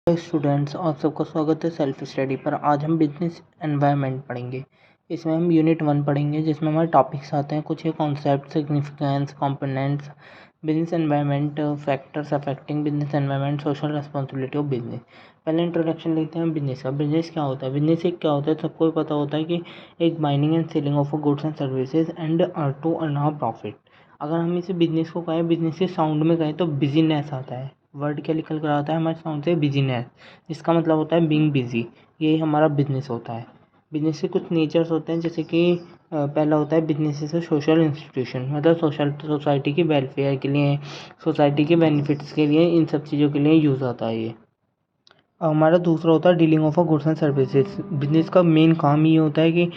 Students, आप सबका स्वागत है सेल्फ स्टडी पर। आज हम बिजनेस एनवायरनमेंट पढ़ेंगे। इसमें हम यूनिट 1 पढ़ेंगे, जिसमें हमारे टॉपिक्स आते हैं कुछ ये concept, significance, components, business environment, factors affecting business environment, social responsibility of business. पहले इंट्रोडक्शन लेते हैं बिजनेस का। बिजनेस क्या होता है? बिजनेस एक क्या होता है, सबको पता होता है कि एक binding and selling of goods and services and to earn a profit. अगर हम इसे बिजनेस को कहें, बिजनेस के साउंड में कहें तो बिजीनेस आता है। वर्ड क्या निकल कर आता है हमारे साउंड से? बिजीनेस, जिसका मतलब होता है बीइंग बिजी। ये हमारा बिजनेस होता है। बिजनेस के कुछ नेचर्स होते हैं, जैसे कि पहला होता है business is a social institution, मतलब सोसाइटी की वेलफेयर के लिए, सोसाइटी के बेनिफिट्स के लिए, इन सब चीज़ों के लिए यूज़ आता है ये। हमारा दूसरा होता है dealing of a goods and services. Business का मेन काम ये होता है कि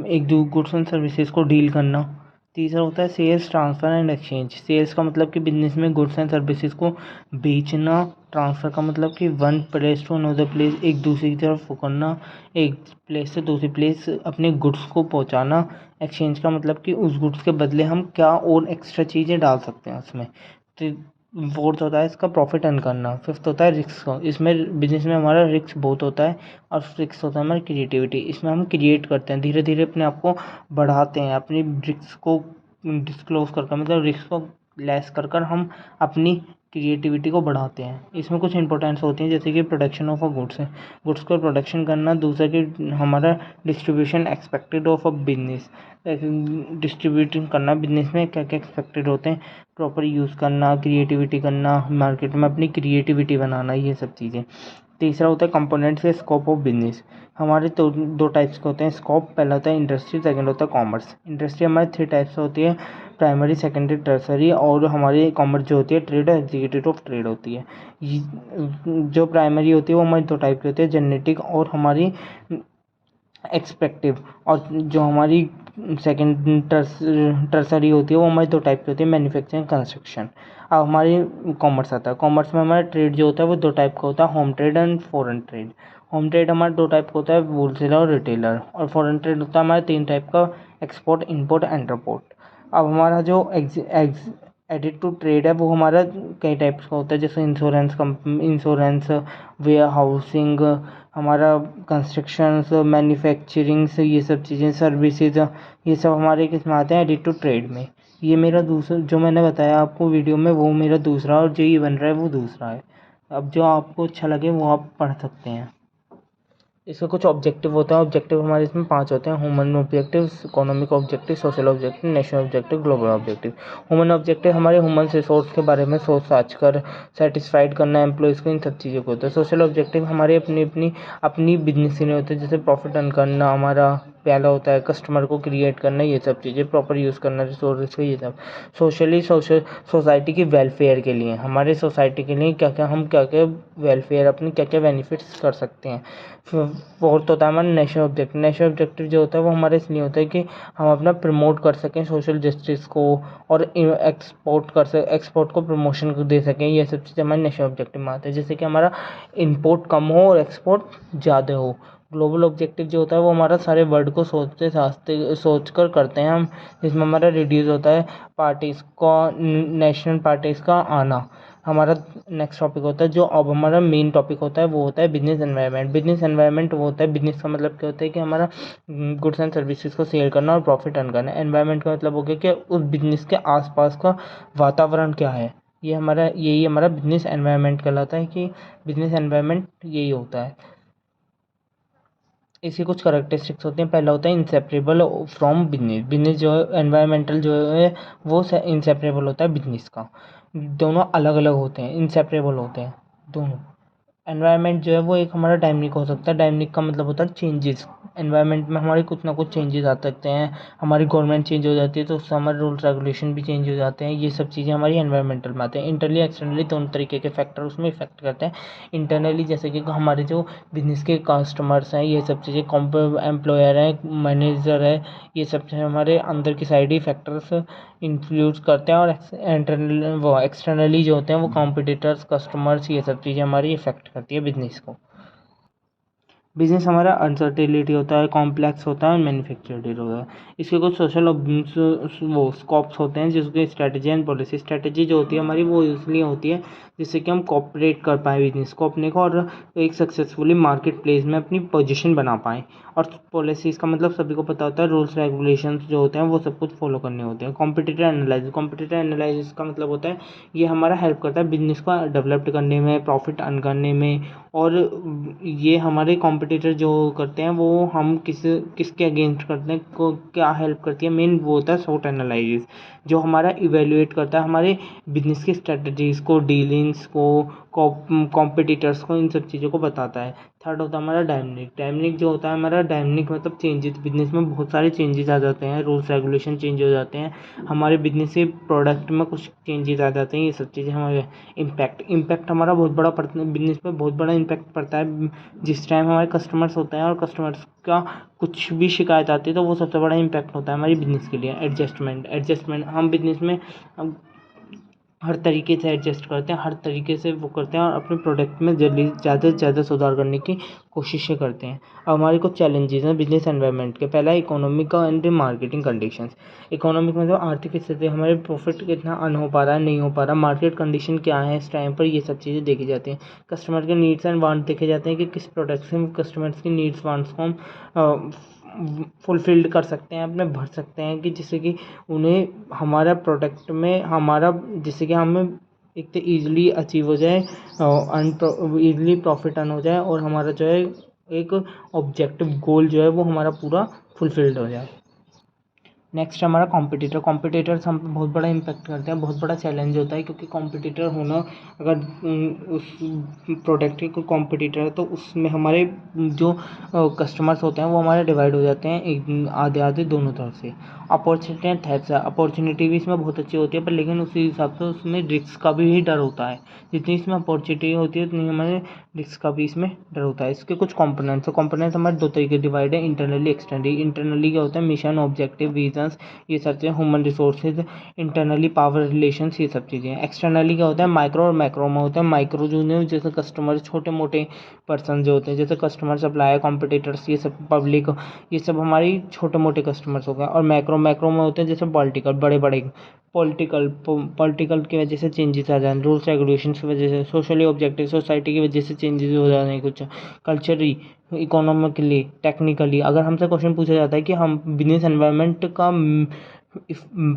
एक दो गुड्स एंड सर्विसेज को डील करना। तीसरा होता है sales, transfer and exchange. Sales का मतलब कि बिजनेस में गुड्स एंड सर्विसेज को बेचना। ट्रांसफ़र का मतलब कि one place to another place, एक दूसरी की तरफ करना, एक प्लेस से दूसरी प्लेस अपने गुड्स को पहुंचाना। एक्सचेंज का मतलब कि उस गुड्स के बदले हम क्या और एक्स्ट्रा चीज़ें डाल सकते हैं उसमें। तो फोर्थ होता है इसका प्रॉफिट अर्न करना। फिफ्थ होता है रिस्क। इसमें बिजनेस में हमारा रिस्क बहुत होता है। और सिक्स होता है हमारी क्रिएटिविटी। इसमें हम क्रिएट करते हैं, धीरे धीरे अपने आप को बढ़ाते हैं, अपनी रिस्क को डिस्क्लोज करके, मतलब रिस्क को लेस कर कर हम अपनी क्रिएटिविटी को बढ़ाते हैं। इसमें कुछ इंपॉर्टेंट्स होती हैं, जैसे कि प्रोडक्शन ऑफ अ गुड्स है, गुड्स को प्रोडक्शन करना। दूसरा कि हमारा distribution expected of a business, distributing करना बिजनेस में क्या क्या एक्सपेक्टेड होते हैं, प्रॉपर यूज़ करना, क्रिएटिविटी करना, मार्केट में अपनी क्रिएटिविटी बनाना, ये सब चीज़ें। तीसरा होता है कंपोनेंट्स या स्कोप ऑफ बिजनेस। हमारे तो दो टाइप्स के होते हैं स्कोप। पहला होता है इंडस्ट्री, सेकंड होता है कॉमर्स। इंडस्ट्री हमारे 3 टाइप्स होती है, प्राइमरी, सेकेंडरी, टर्सरी। और हमारी कॉमर्स जो होती है ट्रेड, एग्जीक्यूटिव ऑफ ट्रेड होती है। जो प्राइमरी होती है वो हमारी 2 टाइप की होती है, जेनेटिक और हमारी एक्सपेक्टिव। और जो हमारी सेकेंड टर्सरी होती है वो हमारी 2 टाइप की होती है, मैन्युफैक्चरिंग, कंस्ट्रक्शन। अब हमारी कॉमर्स आता है। कॉमर्स में हमारा ट्रेड जो होता है वो 2 टाइप का होता है, home trade and foreign trade. Home trade हमारा 2 टाइप का होता है, होलसेलर और रिटेलर। और फॉरेन ट्रेड होता है हमारा 3 टाइप का, एक्सपोर्ट, इंपोर्ट, एंटरपोर्ट। अब हमारा जो एडिट टू ट्रेड है वो हमारा कई टाइप्स का होता है, जैसे इंश्योरेंस, वेयर हाउसिंग, हमारा कंस्ट्रक्शंस, मैन्युफैक्चरिंग्स, ये सब चीज़ें, सर्विसेज, ये सब हमारे किस में आते हैं, एडिट टू ट्रेड में। ये मेरा दूसरा जो मैंने बताया आपको वीडियो में, वो मेरा दूसरा, और जो ये बन रहा है वो दूसरा है। अब जो आपको अच्छा लगे वो आप पढ़ सकते हैं। इसका कुछ ऑब्जेक्टिव होता है। ऑब्जेक्टिव हमारे इसमें 5 होते हैं, human objective, economic objective, social objective, national objective, global objective. Human objective हमारे ह्यूमन रिसोर्स के बारे में सोच साच कर सेटिस्फाइड करना एम्प्लॉयज़ को, इन सब चीज़ों को होता है। सोशल ऑब्जेक्टिव हमारे अपनी बिजनेस के लिए होते हैं, जैसे प्रॉफिट अर्न करना। हमारा पहला होता है कस्टमर को क्रिएट करना, ये सब चीज़ें, प्रॉपर यूज़ करना रिसोर्स का, ये सब। सोसाइटी की वेलफेयर के लिए, हमारे सोसाइटी के लिए क्या क्या वेलफेयर, अपनी क्या क्या बेनिफिट्स कर सकते हैं। फोर्थ होता है हमारा नेशनल ऑब्जेक्टिव। नेशनल ऑब्जेक्टिव जो होता है वो हमारे इसलिए होता है कि हम अपना प्रमोट कर सकें सोशल जस्टिस को, और एक्सपोर्ट को प्रमोशन को दे सकें। ये सब चीज़ें हमारे नेशनल ऑब्जेक्टिव में आते हैं, जैसे कि हमारा इंपोर्ट कम हो और एक्सपोर्ट ज़्यादा हो। ग्लोबल ऑब्जेक्टिव जो होता है वो हमारा सारे वर्ल्ड को सोच कर करते हैं हम, जिसमें हमारा रिड्यूस होता है नेशनल पार्टीज़ का आना। हमारा नेक्स्ट टॉपिक होता है, जो अब हमारा मेन टॉपिक होता है, वो होता है बिजनेस एनवायरनमेंट। बिजनेस एनवायरनमेंट वो होता है, बिजनेस का मतलब क्या होता है कि हमारा गुड्स एंड सर्विसेज को सेल करना और प्रॉफिट अर्न करना। एनवायरनमेंट का मतलब हो गया कि उस बिजनेस के आसपास का वातावरण क्या है। यही हमारा बिजनेस एनवायरनमेंट कहलाता है, कि बिजनेस एनवायरनमेंट यही होता है। इसकी कुछ करेक्टरिस्टिक्स होती हैं। पहला होता है इंसेपरेबल फ्रॉम बिजनेस। बिजनेस जो है, एनवायरमेंटल जो है वो इंसेपरेबल होता है बिजनेस का। दोनों अलग अलग होते हैं, इंसेपरेबल होते हैं दोनों। एनवायरनमेंट जो है वो एक हमारा डायनामिक हो सकता है। डायनामिक का मतलब होता है चेंजेस। एनवायरनमेंट में हमारे कुछ ना कुछ चेंजेस आ सकते हैं। हमारी गवर्नमेंट चेंज हो जाती है तो उससे हमारे रूल्स रेगुलेशन भी चेंज हो जाते हैं। ये सब चीज़ें हमारी एनवायरनमेंटल में आते हैं। इंटरनली एक्सटर्नली दोनों तरीके के फैक्टर उसमें इफेक्ट करते हैं। इंटरनली जैसे कि हमारे जो बिजनेस के कस्टमर्स हैं, ये सब चीज़ें, एम्प्लॉयर हैं, मैनेजर है, ये सब चीज़ें हमारे अंदर की साइड ही फैक्टर्स इन्फ्लुएंस करते हैं। और एक्सटर्नली जो होते हैं वो कॉम्पिटिटर्स, कस्टमर्स, ये सब चीज़ें हमारी इफेक्ट करती है बिजनेस को। बिजनेस हमारा अनसर्टेनिटी होता है, कॉम्प्लेक्स होता है और मैन्युफैक्चर्ड होता है। इसके कुछ सोशल वो स्कोप्स होते हैं जिसके स्ट्रेटजी एंड पॉलिसी। स्ट्रेटजी जो होती है हमारी वो इसलिए होती है जिससे कि हम कॉपरेट कर पाएँ बिजनेस को अपने को और एक सक्सेसफुली मार्केट प्लेस में अपनी पोजीशन बना पाएँ। और पॉलिसीज़ का मतलब सभी को पता होता है, रूल्स रेगुलेशंस जो होते हैं वो सब कुछ फॉलो करने होते हैं। कॉम्पिटिटर एनालिसिस, कॉम्पिटिटर एनालिसिस का मतलब होता है ये हमारा हेल्प करता है बिजनेस को डेवलप करने में, प्रॉफिट अर्न करने में। और ये हमारे कॉम्पिटिटर जो करते हैं वो हम किसके अगेंस्ट करते हैं, को क्या हेल्प करती है, मेन वो होता है SWOT एनालिसिस जो हमारा इवेल्युएट करता है हमारे बिजनेस की स्ट्रेटजीज़ को, डीलिंग्स को, कॉम्पिटिटर्स को, इन सब चीज़ों को बताता है। थर्ड होता है हमारा डायनामिक। डायनामिक जो होता है हमारा, डायनामिक मतलब चेंजेस, बिजनेस में बहुत सारे चेंजेस आ जाते हैं, रूल्स रेगुलेशन चेंज हो जाते हैं, हमारे बिजनेस के प्रोडक्ट में कुछ चेंजेस आ जाते हैं, ये सब चीज़ें हमारे। इम्पैक्ट हमारा बहुत बड़ा पड़ता है बिजनेस पे, बहुत बड़ा इम्पैक्ट पड़ता है जिस टाइम हमारे कस्टमर्स होते हैं और कस्टमर्स का कुछ भी शिकायत आती है तो वो सबसे बड़ा इम्पैक्ट होता है हमारी बिजनेस के लिए। एडजस्टमेंट हम बिजनेस में हर तरीके से एडजस्ट करते हैं, हर तरीके से वो करते हैं और अपने प्रोडक्ट में जल्दी ज़्यादा से ज़्यादा सुधार करने की कोशिशें करते हैं। अब हमारे कुछ चैलेंजेस हैं बिजनेस एनवायरनमेंट के। पहला economic and marketing conditions. Economic मतलब आर्थिक स्थिति, हमारे प्रॉफिट कितना अर्न हो पा रहा है, नहीं हो पा रहा, मार्केट कंडीशन क्या है इस टाइम पर, ये सब चीज़ें देखी जाती हैं। कस्टमर के नीड्स एंड वांट देखे जाते हैं कि किस प्रोडक्ट से कस्टमर्स की नीड्स वांट्स को हम फुलफिल्ड कर सकते हैं, अपने भर सकते हैं कि जिससे कि उन्हें हमारा प्रोडक्ट में हमारा, जिससे कि हमें एक तो ईज़िली अचीव हो जाए, ईज़िली प्रॉफिट अर्न हो जाए और हमारा जो है एक ऑब्जेक्टिव गोल जो है वो हमारा पूरा फुलफिल्ड हो जाए। नेक्स्ट हमारा कॉम्पिटिटर्स हम पे बहुत बड़ा इम्पैक्ट करते हैं, बहुत बड़ा चैलेंज होता है क्योंकि कॉम्पिटिटर होना, अगर उस प्रोडक्ट के कोई कॉम्पिटिटर है तो उसमें हमारे जो कस्टमर्स होते हैं वो हमारे डिवाइड हो जाते हैं एक आधे आधे दोनों तरफ से। अपॉर्चुनिटी एंड थ्रेट्स है, अपॉर्चुनिटी भी इसमें बहुत अच्छी होती है पर लेकिन उसी हिसाब से उसमें रिस्क का भी डर होता है। जितनी इसमें अपॉर्चुनिटी होती है उतनी हमारे रिस्क का भी इसमें डर होता है। इसके कुछ कंपोनेंट्स हमारे दो तरीके डिवाइड है, इंटरनली एक्सटर्नली। इंटरनली क्या होता है, मिशन, ऑब्जेक्टिव, विजन्स, ये सब चीज़ें, human resources, internally power relations, ये सब चीज़ें। एक्सटर्नली क्या होता है, माइक्रो और मैक्रो में होता है। माइक्रो जो है जैसे कस्टमर, छोटे मोटे पर्सन जो होते हैं जैसे कस्टमर, सप्लायर, कॉम्पिटिटर्स, ये सब पब्लिक, ये सब हमारी छोटे मोटे कस्टमर्स हो गए। और मैक्रो में होते हैं जैसे पॉलिटिकल, बड़े बड़े पॉलिटिकल की वजह से चेंजेस आ जाए, रूल्स रेगुलेशंस की वजह से, सोशली ऑब्जेक्टिव, सोसाइटी की वजह से चेंजेस हो जाने, कुछ कल्चरली, इकोनॉमिकली, टेक्निकली। अगर हमसे क्वेश्चन पूछा जाता है कि हम बिजनेस एनवायरनमेंट का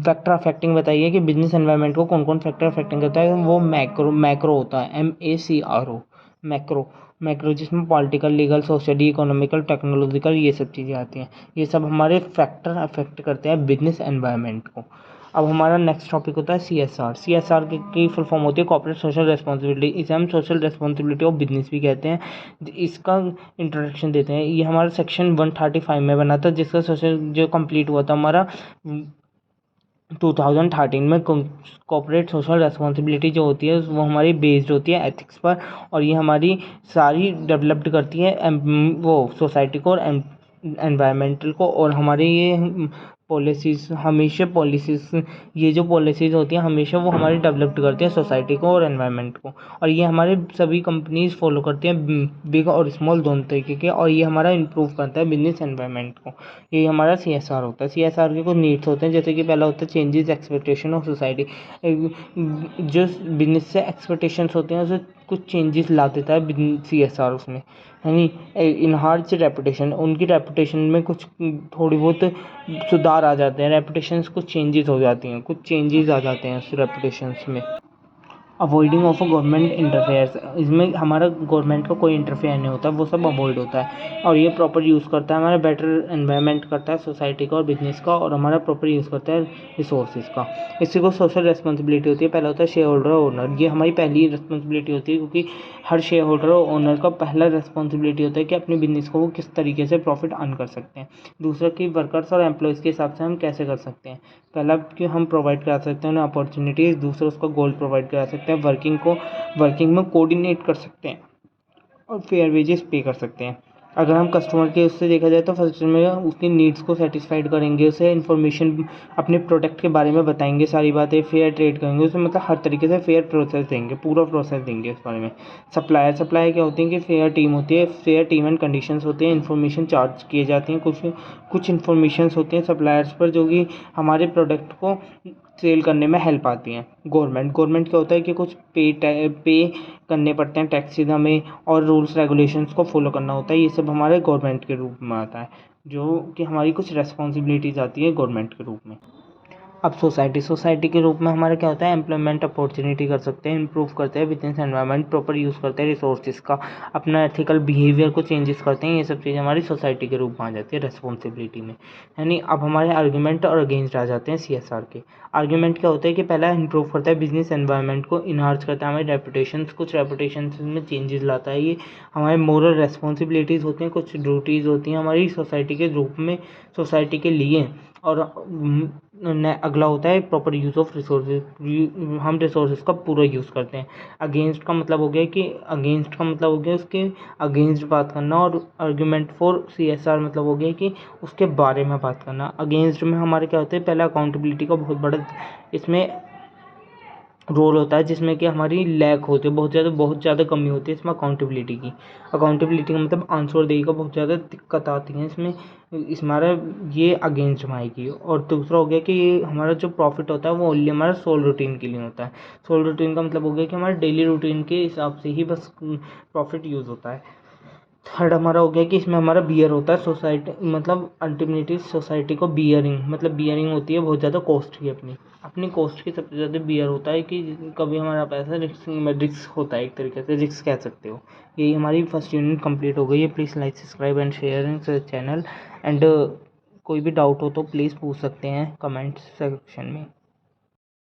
फैक्टर अफेक्टिंग बताइए कि बिजनेस एनवायरनमेंट को कौन कौन फैक्टर अफेक्टिंग करता है, वो मैक्रो होता है, MACRO, मैक्रो जिसमें political, legal, socially, economical, technological, ये सब चीज़ें आती हैं। ये सब हमारे फैक्टर अफेक्ट करते हैं बिजनेस एनवायरनमेंट को। अब हमारा नेक्स्ट टॉपिक होता है CSR की फुल फॉर्म होती है कॉर्पोरेट सोशल रेस्पॉन्सिबिलिटी। इसे हम सोशल रेस्पॉन्सिबिलिटी ऑफ बिजनेस भी कहते हैं। इसका इंट्रोडक्शन देते हैं, ये हमारा सेक्शन 135 में बना था जिसका सोशल जो कंप्लीट हुआ था हमारा 2013 में। कॉर्पोरेट सोशल रेस्पॉन्सिबिलिटी जो होती है वो हमारी बेस्ड होती है एथिक्स पर और ये हमारी सारी डेवलप्ड करती है वो सोसाइटी को और एनवायरमेंटल को। और हमारे ये पॉलिसीज़ ये जो पॉलिसीज़ होती हैं हमेशा वो हमारी डेवलप्ड करती हैं सोसाइटी को और एनवायरनमेंट को। और ये हमारे सभी कंपनीज फॉलो करती हैं, बिग और स्मॉल दोनों तरीके के। और ये हमारा इम्प्रूव करता है बिजनेस एनवायरनमेंट को। ये हमारा CSR होता है। CSR के कुछ नीड्स होते हैं जैसे कि पहला होता है चेंजेस एक्सपेक्टेशन ऑफ सोसाइटी। जो बिजनेस से एक्सपेक्टेशंस होते हैं उसे कुछ चेंजेस ला देता है CSR उसमें, यानी इनहार्स रेपुटेशन, उनकी रेपुटेशन में कुछ थोड़ी बहुत सुधार आ जाते हैं, रेपुटेशंस कुछ चेंजेस हो जाती हैं, कुछ चेंजेस आ जाते हैं उस रेपुटेशंस में। अवॉइडिंग ऑफ गवर्नमेंट इंटरफेयर्स, इसमें हमारा गवर्नमेंट का कोई इंटरफेयर नहीं होता, वो सब अवॉइड होता है। और ये प्रॉपर यूज़ करता है हमारा बेटर एनवायरनमेंट करता है सोसाइटी का और बिजनेस का, और हमारा प्रॉपर यूज़ करता है रिसोर्सेज का। इसी को सोशल रिस्पॉन्सिबिलिटी होती है। पहला होता है शेयर होल्डर और ओनर, ये हमारी पहली रिस्पॉन्सिबिलिटी होती है क्योंकि हर शेयर होल्डर और ओनर का पहला रिस्पॉन्सिबिलिटी होता है कि अपने बिजनेस को वो किस तरीके से प्रॉफिट अर्न कर सकते हैं। दूसरा कि वर्कर्स और एम्प्लॉयज़ के हिसाब से हम कैसे कर सकते हैं। पहला कि हम प्रोवाइड करा सकते हैं उन्हें अपॉर्चुनिटीज़, दूसरा उसका गोल प्रोवाइड करा सकते हैं, वर्किंग में कोऑर्डिनेट कर सकते हैं और फेयर वेजेस पे कर सकते हैं। अगर हम कस्टमर के उससे देखा जाए तो फर्स्ट में उसकी नीड्स को सेटिस्फाइड करेंगे, उसे इन्फॉर्मेशन अपने प्रोडक्ट के बारे में बताएंगे, सारी बातें फेयर ट्रेड करेंगे, उसे मतलब हर तरीके से फेयर प्रोसेस देंगे, पूरा प्रोसेस देंगे इस बारे में। सप्लायर क्या होती है कि फेयर टीम होती है, फेयर टीम एंड कंडीशंस होती है, इन्फॉर्मेशन चार्ज किए जाती हैं, कुछ इन्फॉर्मेशंस होती हैं सप्लायर्स पर जो कि हमारे प्रोडक्ट को सेल करने में हेल्प आती हैं। गवर्नमेंट क्या होता है कि कुछ पे करने पड़ते हैं टैक्सेस हमें, और रूल्स रेगुलेशंस को फॉलो करना होता है। ये सब हमारे गवर्नमेंट के रूप में आता है, जो कि हमारी कुछ रेस्पॉन्सिबिलिटीज़ आती है गवर्नमेंट के रूप में। अब सोसाइटी के रूप में हमारा क्या होता है, एम्प्लॉयमेंट अपॉर्चुनिटी कर सकते हैं, इंप्रूव करते हैं बिजनेस एनवायरनमेंट, प्रॉपर यूज़ करते हैं रिसोर्सेज का, अपना एथिकल बिहेवियर को चेंजेस करते हैं। ये सब चीज़ें हमारी सोसाइटी के रूप में आ जाती है रेस्पॉन्सिबिलिटी में। यानी अब हमारे आर्ग्यूमेंट और अगेंस्ट आ जाते हैं CSR के। आर्ग्यूमेंट क्या होता है कि पहला इंप्रूव करता है बिजनेस एनवायरनमेंट को, इन्हांस करता है हमारी रेपुटेशंस, कुछ रेपुटेशन में चेंजेस लाता है। ये हमारे मोरल रेस्पॉन्सिबिलिटीज़ होती हैं, कुछ ड्यूटीज़ होती हैं हमारी सोसाइटी के रूप में, सोसाइटी के लिए। और अगला होता है प्रॉपर यूज़ ऑफ रिसोर्सेज, हम रिसोर्सेज का पूरा यूज़ करते हैं। अगेंस्ट का मतलब हो गया उसके अगेंस्ट बात करना, और आर्ग्यूमेंट फॉर CSR मतलब हो गया कि उसके बारे में बात करना। अगेंस्ट में हमारे क्या होते हैं, पहला अकाउंटेबिलिटी का बहुत बड़ा इसमें रोल होता है, जिसमें कि हमारी लैक होती है, बहुत ज़्यादा कमी होती है इसमें अकाउंटेबिलिटी का मतलब आंसर देने का बहुत ज़्यादा दिक्कत आती है इसमें। हमारा ये अगेंस्ट में आएगी। और दूसरा हो गया कि ये हमारा जो प्रॉफिट होता है वो ओनली हमारा सोल रूटीन के लिए होता है। सोल रूटीन का मतलब हो गया कि हमारे डेली रूटीन के हिसाब से ही बस प्रॉफिट यूज़ होता है। थर्ड हमारा हो गया कि इसमें हमारा बियर होता है, सोसाइटी मतलब अल्टीमेटली सोसाइटी को बियरिंग होती है बहुत ज़्यादा कॉस्ट की, अपनी कॉस्ट की सबसे ज़्यादा बियर होता है कि कभी हमारा पैसा रिस्क होता है, एक तरीके से रिस्क कह सकते हो। यही हमारी फर्स्ट यूनिट कंप्लीट हो गई है। Please like subscribe and share in channel and कोई भी डाउट हो तो प्लीज़ पूछ सकते हैं कमेंट सेक्शन में।